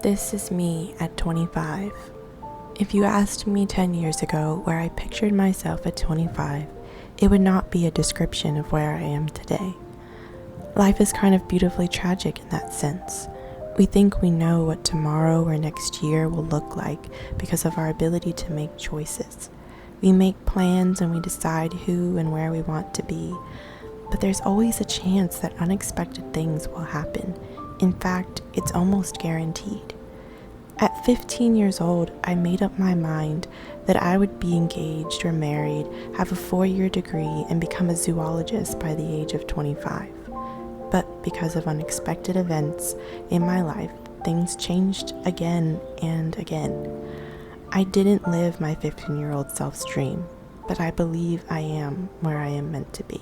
This is me at 25. If you asked me 10 years ago where I pictured myself at 25, it would not be a description of where I am today. Life is kind of beautifully tragic in that sense. We think we know what tomorrow or next year will look like because of our ability to make choices. We make plans and we decide who and where we want to be, but there's always a chance that unexpected things will happen. In fact, it's almost guaranteed. At 15 years old, I made up my mind that I would be engaged or married, have a 4-year degree, and become a zoologist by the age of 25. But because of unexpected events in my life, things changed again and again. I didn't live my 15-year-old self's dream, but I believe I am where I am meant to be.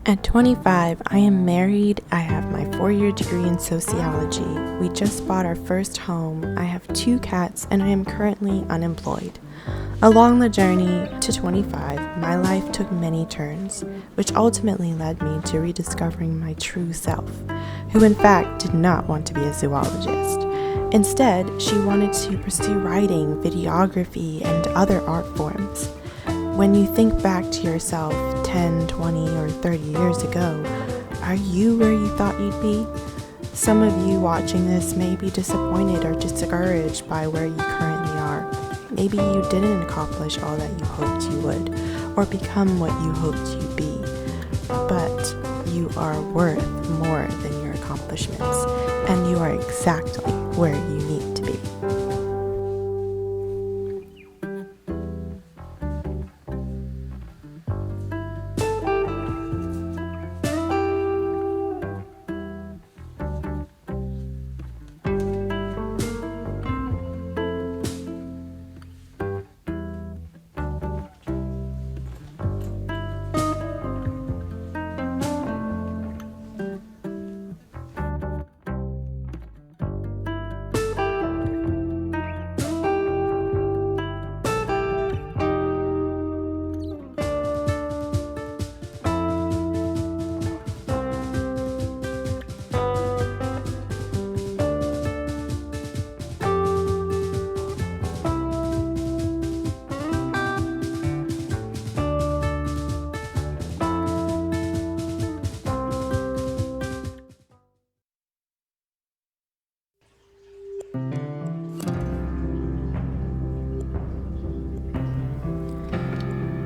At 25, I am married, I have my 4-year degree in sociology, we just bought our first home, I have 2 cats, and I am currently unemployed. Along the journey to 25, my life took many turns, which ultimately led me to rediscovering my true self, who in fact did not want to be a zoologist. Instead, she wanted to pursue writing, videography, and other art forms. When you think back to yourself 10, 20, or 30 years ago, are you where you thought you'd be? Some of you watching this may be disappointed or discouraged by where you currently are. Maybe you didn't accomplish all that you hoped you would, or become what you hoped you'd be. But you are worth more than your accomplishments, and you are exactly where you need to be.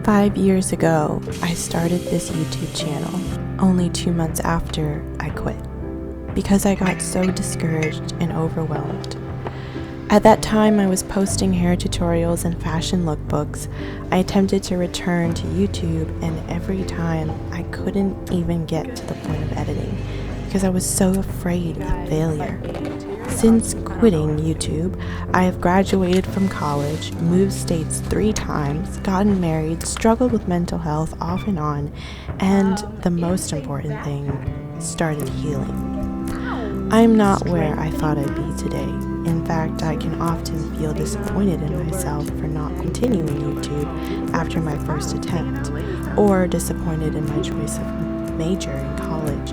Five years ago, I started this YouTube channel, only 2 months after I quit, because I got so discouraged and overwhelmed. At that time, I was posting hair tutorials and fashion lookbooks. I attempted to return to YouTube, and every time I couldn't even get to the point of editing because I was so afraid of failure. Since quitting YouTube, I have graduated from college, moved states 3 times, gotten married, struggled with mental health off and on, and the most important thing, started healing. I'm not where I thought I'd be today. In fact, I can often feel disappointed in myself for not continuing YouTube after my first attempt, or disappointed in my choice of major in college,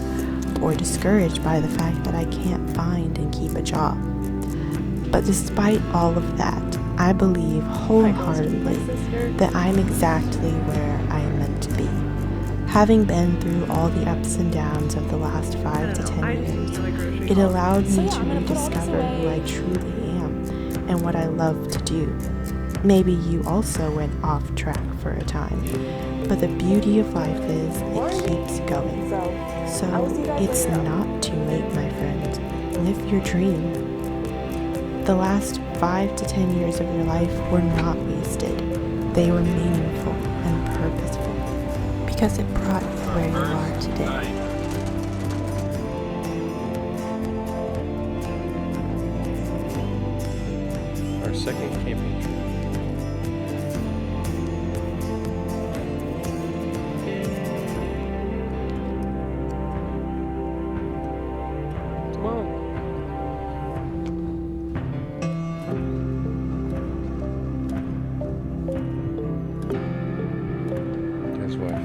or discouraged by the fact that I can't find and keep a job. But despite all of that, I believe wholeheartedly that I'm exactly where I am meant to be. Having been through all the ups and downs of the last 5 to 10 years, it allowed me to rediscover who I truly am and what I love to do. Maybe you also went off track for a time, but the beauty of life is it keeps going. So it's not too late, my friend. Live your dream. The last 5 to 10 years of your life were not wasted. They were meaningful and purposeful because it brought you where you are today. Our second camping trip. Come on. His wife.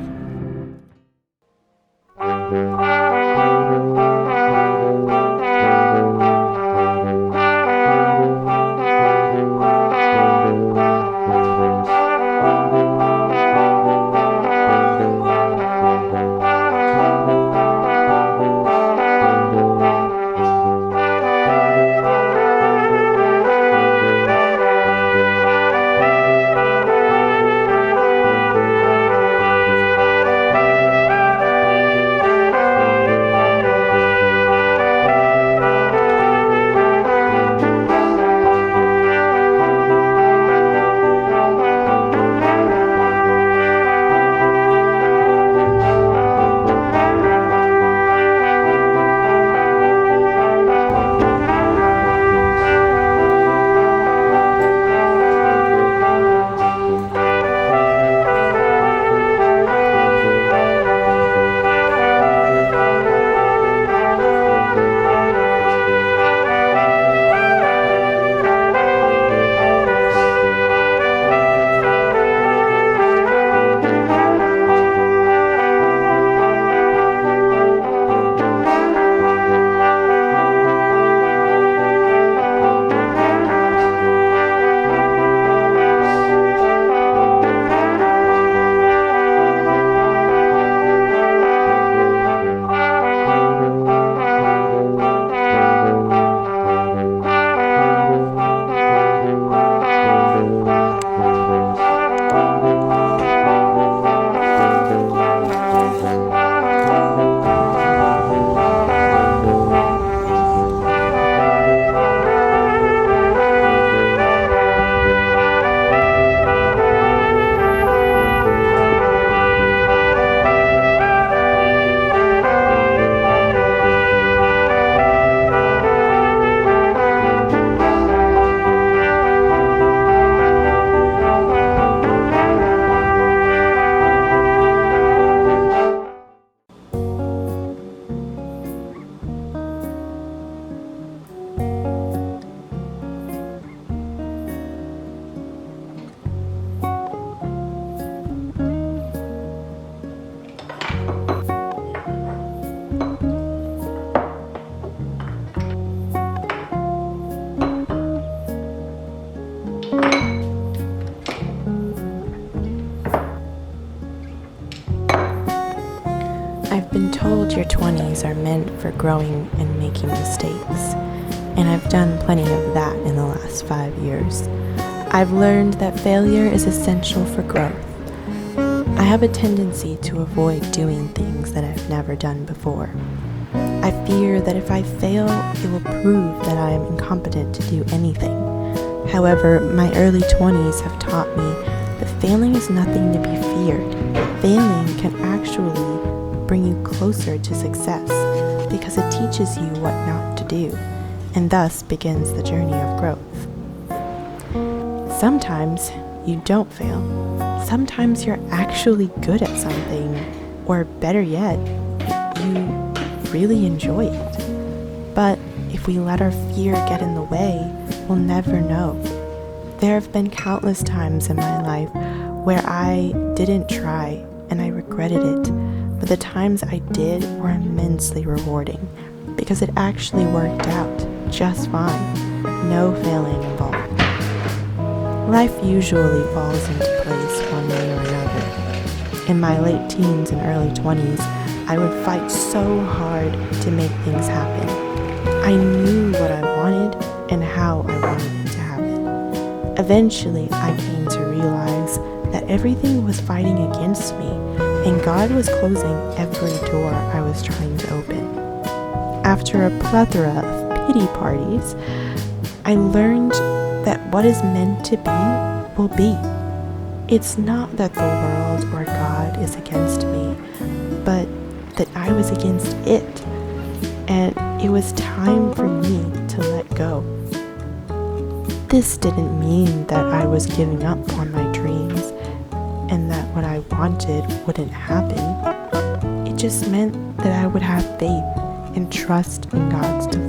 I've been told your 20s are meant for growing and making mistakes, and I've done plenty of that in the last 5 years. I've learned that failure is essential for growth. I have a tendency to avoid doing things that I've never done before. I fear that if I fail, it will prove that I am incompetent to do anything. However, my early 20s have taught me that failing is nothing to be feared. Failing can actually bring you closer to success because it teaches you what not to do, and thus begins the journey of growth. Sometimes you don't fail. Sometimes you're actually good at something, or better yet, you really enjoy it. But if we let our fear get in the way, we'll never know. There have been countless times in my life where I didn't try and I regretted it, but the times I did were immensely rewarding because it actually worked out just fine. No failing involved. Life usually falls into place one way or another. In my late teens and early 20s, I would fight so hard to make things happen. I knew what I wanted and how I wanted it to happen. Eventually, I came to realize that everything was fighting against me, and God was closing every door I was trying to open. After a plethora of pity parties, I learned that what is meant to be will be. It's not that the world or God is against me, but that I was against it, and it was time for me to let go. This didn't mean that I was giving up on my dreams and that what I wanted wouldn't happen. It just meant that I would have faith and trust in God's divine